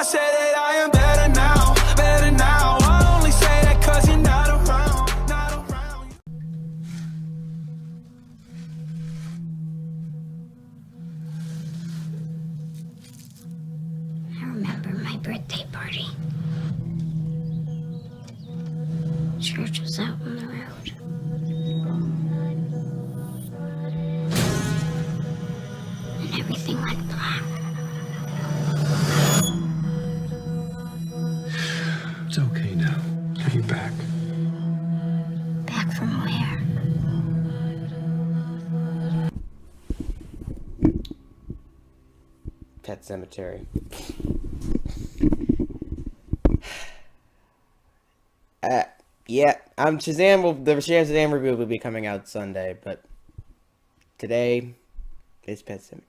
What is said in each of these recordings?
I say that I am better now, better now. I only say that cause you're not around, not around. I remember my birthday party. Church was out on the road. And everything went black. It's okay now. Are you back? Back from where? Pet Sematary. Yeah, the Shazam review will be coming out Sunday, but today is Pet Sematary.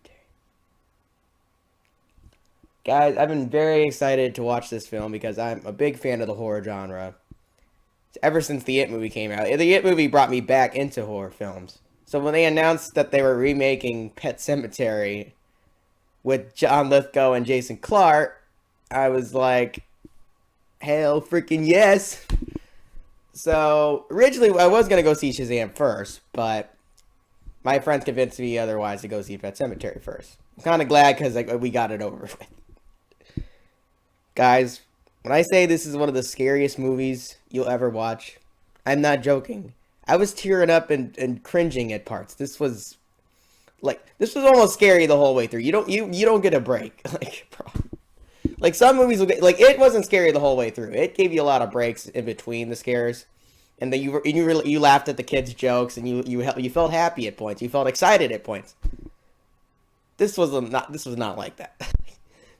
Guys, I've been very excited to watch this film because I'm a big fan of the horror genre. Ever since the It movie came out. The It movie brought me back into horror films. So when they announced that they were remaking Pet Sematary with John Lithgow and Jason Clarke, I was like, hell freaking yes. So originally I was going to go see Shazam first, but my friends convinced me otherwise to go see Pet Sematary first. I'm kind of glad because we got it over with. Guys, when I say this is one of the scariest movies you'll ever watch, I'm not joking. I was tearing up and cringing at parts. This was almost scary the whole way through. You don't get a break. Like some movies will get, like, it wasn't scary the whole way through. It gave you a lot of breaks in between the scares, and then you laughed at the kids' jokes, and you felt happy at points. You felt excited at points. This was not like that.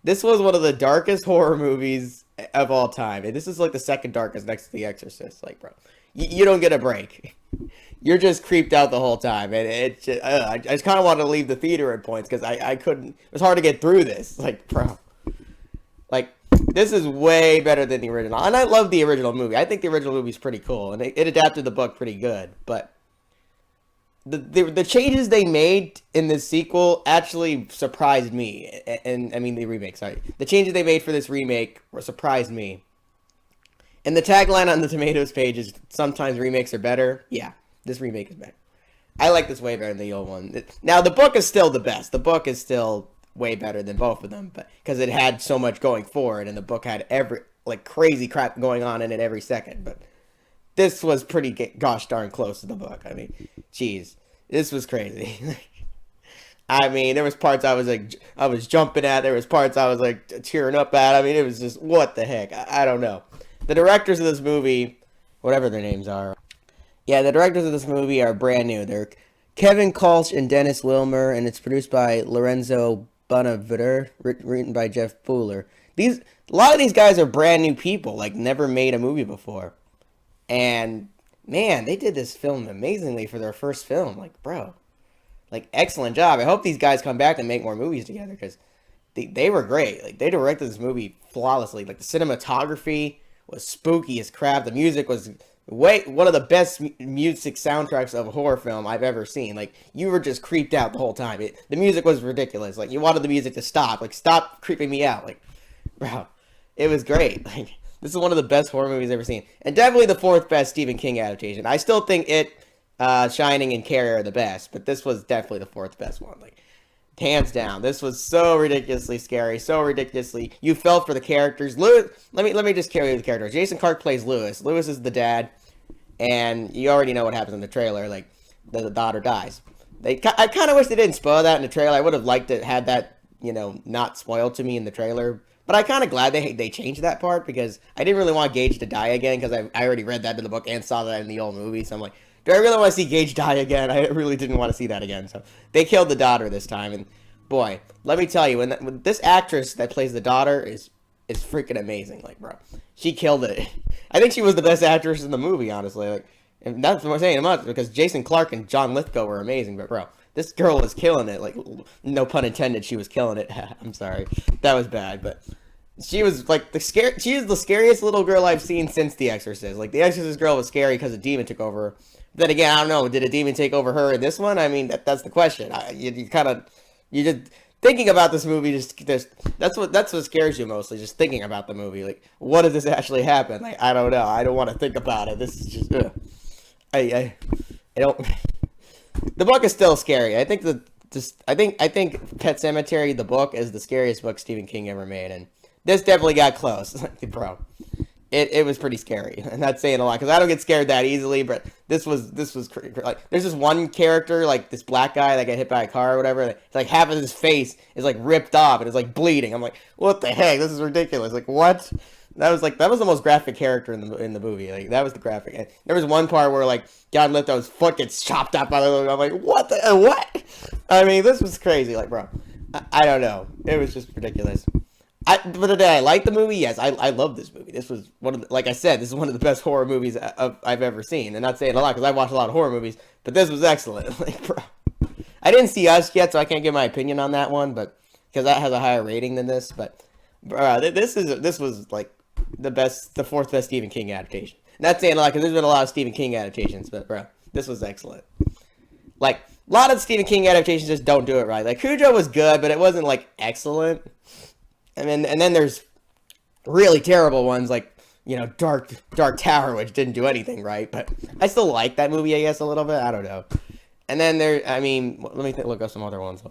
This was one of the darkest horror movies of all time, and this is like the second darkest next to The Exorcist. Like, bro, you don't get a break. You're just creeped out the whole time, and I just kind of wanted to leave the theater at points because I couldn't. It was hard to get through this. Like, bro. Like, this is way better than the original. And I love the original movie. I think the original movie is pretty cool. And it adapted the book pretty good. But the changes they made in this sequel actually surprised me. And I mean, the remake, sorry. The changes they made for this remake surprised me. And the tagline on the Tomatoes page is, sometimes remakes are better. Yeah, this remake is better. I like this way better than the old one. Now, the book is still the best. The book is still way better than both of them, but because it had so much going for it, and the book had crazy crap going on in it every second. But this was pretty gosh darn close to the book. I mean, jeez, this was crazy. I mean, there was parts I was jumping at. There was parts I was like tearing up at. I mean, it was just, what the heck? I don't know. The directors of this movie, whatever their names are, yeah, the directors of this movie are brand new. They're Kevin Kolsch and Dennis Wilmer, and it's produced by Lorenzo Bonavider, written by Jeff Buhler. A lot of these guys are brand new people, like never made a movie before. And man, they did this film amazingly for their first film. Like, bro, like, excellent job. I hope these guys come back and make more movies together because they were great. Like, they directed this movie flawlessly. Like, the cinematography was spooky as crap. The music was one of the best music soundtracks of a horror film I've ever seen. Like, you were just creeped out the whole time. The music was ridiculous. Like, you wanted the music to stop. Like, stop creeping me out. Like, bro, it was great. Like, this is one of the best horror movies I've ever seen. And definitely the fourth best Stephen King adaptation. I still think Shining and Carrie are the best, but this was definitely the fourth best one. Like, hands down. This was so ridiculously scary, so ridiculously. You felt for the characters. Lewis, let me just carry the characters. Jason Clarke plays Lewis. Lewis is the dad. And you already know what happens in the trailer. Like, the daughter dies. I kind of wish they didn't spoil that in the trailer. I would have liked to have that, not spoiled to me in the trailer. But I'm kind of glad they changed that part because I didn't really want Gage to die again because I already read that in the book and saw that in the old movie. So I'm like, do I really want to see Gage die again? I really didn't want to see that again. So they killed the daughter this time. And boy, let me tell you, when this actress that plays the daughter is freaking amazing. Like, bro, she killed it. I think she was the best actress in the movie, honestly. Like, and that's what I'm saying much because Jason Clarke and John Lithgow were amazing. But bro, this girl was killing it. Like, no pun intended, she was killing it. I'm sorry, that was bad, but she was like she is the scariest little girl I've seen since The Exorcist. Like, The Exorcist girl was scary because a demon took over her. But then again, I don't know. Did a demon take over her in this one? I mean, that's the question. thinking about this movie that's what scares you mostly. Just thinking about the movie, like what did this actually happen? Like I don't know. I don't want to think about it. This is just I don't. The book is still scary. I think I think Pet Sematary, the book, is the scariest book Stephen King ever made, and this definitely got close, bro. It was pretty scary. I'm not saying a lot because I don't get scared that easily, but this was like there's this one character, like this black guy that got hit by a car or whatever. It's like half of his face is like ripped off and it's like bleeding. I'm like, what the heck? This is ridiculous. Like what? That was the most graphic character in the movie. Like that was the graphic. And there was one part where like John Lithgow's foot gets chopped up by the. I'm like, what? I mean, this was crazy. Like, bro, I don't know. It was just ridiculous. But did I like the movie? Yes, I love this movie. This was like I said, this is one of the best horror movies I've ever seen. And not saying a lot because I've watched a lot of horror movies, but this was excellent. Like, bro, I didn't see Us yet, so I can't give my opinion on that one, but because that has a higher rating than this. But this was like the fourth best Stephen King adaptation. Not saying a lot because there's been a lot of Stephen King adaptations, but bro, this was excellent. Like a lot of Stephen King adaptations just don't do it right. Like Cujo was good, but it wasn't like excellent. And then there's really terrible ones like, you know, Dark Tower, which didn't do anything right, but I still like that movie, I guess, a little bit. I don't know. And then let me look up some other ones.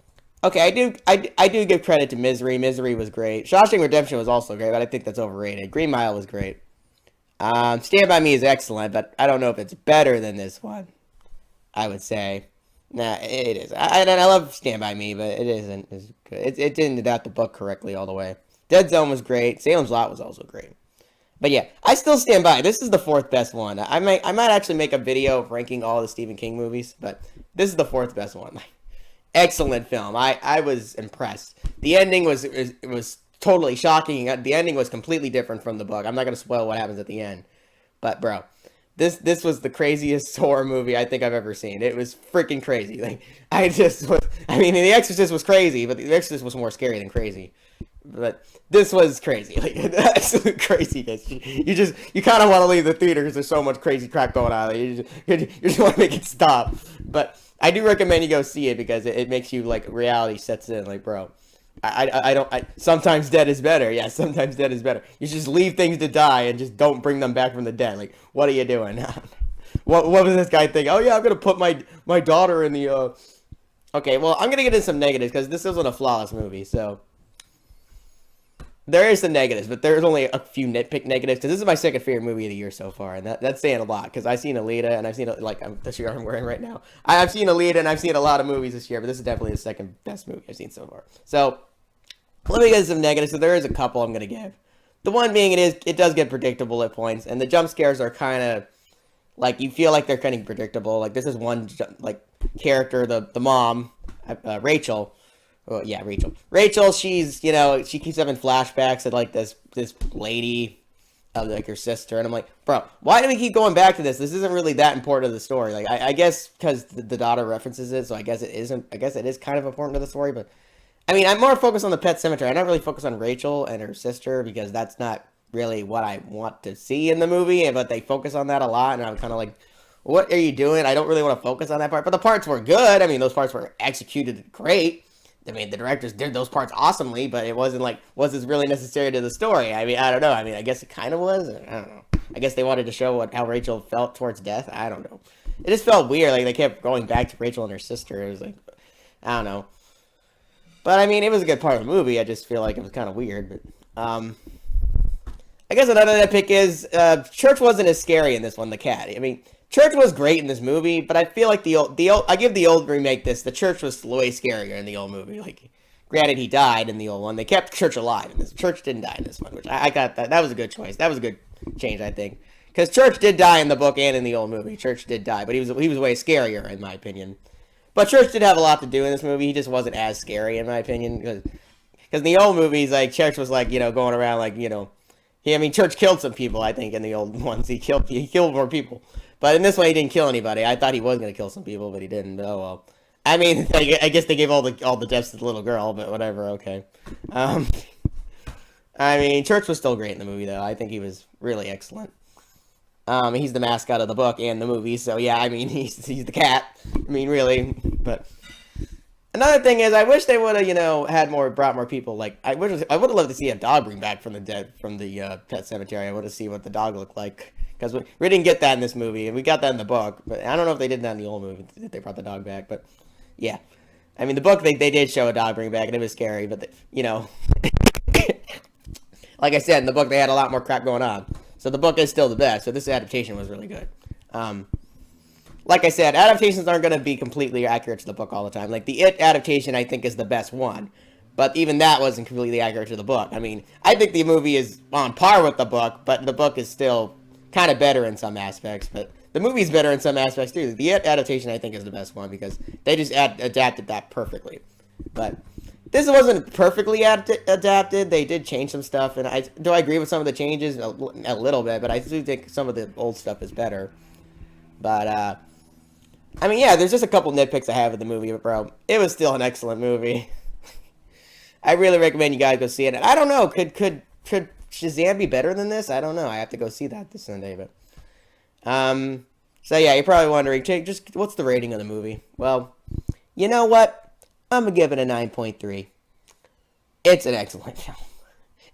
Okay, I do give credit to Misery. Misery was great. Shawshank Redemption was also great, but I think that's overrated. Green Mile was great. Stand By Me is excellent, but I don't know if it's better than this one. I would say. Nah, it is. I love Stand By Me, but it isn't as good. It didn't adapt the book correctly all the way. Dead Zone was great. Salem's Lot was also great. But yeah, I still stand by. This is the fourth best one. I might actually make a video ranking all the Stephen King movies, but this is the fourth best one. Excellent film. I was impressed. The ending was totally shocking. The ending was completely different from the book. I'm not going to spoil what happens at the end. But bro, this was the craziest horror movie I think I've ever seen. It was freaking crazy. Like The Exorcist was crazy, but The Exorcist was more scary than crazy. But this was crazy, like absolute craziness. You kind of want to leave the theater because there's so much crazy crap going on. You just want to make it stop. But I do recommend you go see it because it makes you like reality sets in. Like, bro, sometimes dead is better. Yeah, sometimes dead is better. You just leave things to die and just don't bring them back from the dead. Like, what are you doing? What was this guy thinking? Oh yeah, I'm gonna put my daughter in the. Okay, well I'm gonna get into some negatives because this isn't a flawless movie, so. There is some negatives, but there's only a few nitpick negatives because this is my second favorite movie of the year so far, and that's saying a lot because I've seen Alita and I've seen the shirt I'm wearing right now. I've seen Alita and I've seen a lot of movies this year, but this is definitely the second best movie I've seen so far. So let me get some negatives. So there is a couple I'm gonna give. The one being it does get predictable at points, and the jump scares are kind of like you feel like they're kind of predictable. Like this is one like character, the mom, Rachel. Well, yeah, Rachel. Rachel, she's, she keeps having flashbacks at, like, this lady, like, her sister. And I'm like, bro, why do we keep going back to this? This isn't really that important to the story. Like, I guess because the daughter references it, so I guess it isn't. I guess it is kind of important to the story. But, I mean, I'm more focused on the Pet Sematary. I don't really focus on Rachel and her sister because that's not really what I want to see in the movie. But they focus on that a lot, and I'm kind of like, what are you doing? I don't really want to focus on that part. But the parts were good. I mean, those parts were executed great. I mean, the directors did those parts awesomely, but it wasn't like, was this really necessary to the story? I mean, I don't know. I mean, I guess it kind of was. I don't know. I guess they wanted to show how Rachel felt towards death. I don't know. It just felt weird. Like, they kept going back to Rachel and her sister. It was like, I don't know. But, I mean, it was a good part of the movie. I just feel like it was kind of weird. But, I guess another nitpick is, Church wasn't as scary in this one, the cat. I mean, Church was great in this movie, but I feel like the old I give the old remake this. The Church was way scarier in the old movie. Like, granted, he died in the old one. They kept Church alive in this. Church didn't die in this one, which I got that. That was a good choice. That was a good change, I think, because Church did die in the book and in the old movie. Church did die, but he was way scarier in my opinion. But Church did have a lot to do in this movie. He just wasn't as scary in my opinion because in the old movies, like Church was like going around like Church killed some people. I think in the old ones he killed more people. But in this one, he didn't kill anybody. I thought he was going to kill some people, but he didn't. Oh, well. I mean, I guess they gave all the deaths to the little girl, but whatever, okay. I mean, Church was still great in the movie, though. I think he was really excellent. He's the mascot of the book and the movie, so yeah, I mean, he's the cat. I mean, really, but... Another thing is, I wish they would have, had brought more people. Like, I would have loved to see a dog bring back from the dead, from the Pet Cemetery. I would have seen what the dog looked like. Because we didn't get that in this movie, and we got that in the book. But I don't know if they did that in the old movie, if they brought the dog back. But, yeah. I mean, the book, they did show a dog bring back, and it was scary. But, like I said, in the book, they had a lot more crap going on. So the book is still the best. So this adaptation was really good. Like I said, adaptations aren't going to be completely accurate to the book all the time. Like, the It adaptation, I think, is the best one. But even that wasn't completely accurate to the book. I mean, I think the movie is on par with the book, but the book is still kind of better in some aspects. But the movie's better in some aspects, too. The It adaptation, I think, is the best one because they just adapted that perfectly. But this wasn't perfectly adapted. They did change some stuff, and I agree with some of the changes? A little bit, but I do think some of the old stuff is better. But, I mean, yeah, there's just a couple nitpicks I have with the movie, but bro, it was still an excellent movie. I really recommend you guys go see it. And I don't know, could Shazam be better than this? I don't know. I have to go see that this Sunday, but so yeah, you're probably wondering, Jake, just what's the rating of the movie? Well, you know what? I'm gonna give it a 9.3. It's an excellent film.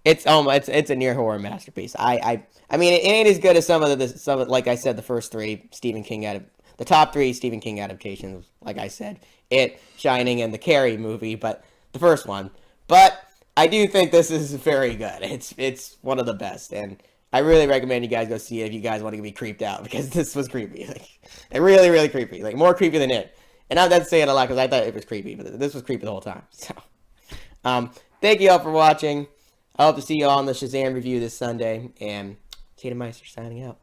It's a near horror masterpiece. I mean, it ain't as good as some of like I said, the first three Stephen King the top three Stephen King adaptations, like I said, It, Shining, and the Carrie movie, but the first one. But I do think this is very good. It's one of the best, and I really recommend you guys go see it if you guys want to be creeped out, because this was creepy. Like, really, really creepy. Like, more creepy than It. And I'm not saying it a lot because I thought it was creepy, but this was creepy the whole time. So, thank you all for watching. I hope to see you all on the Shazam review this Sunday, and Tatum Meister signing out.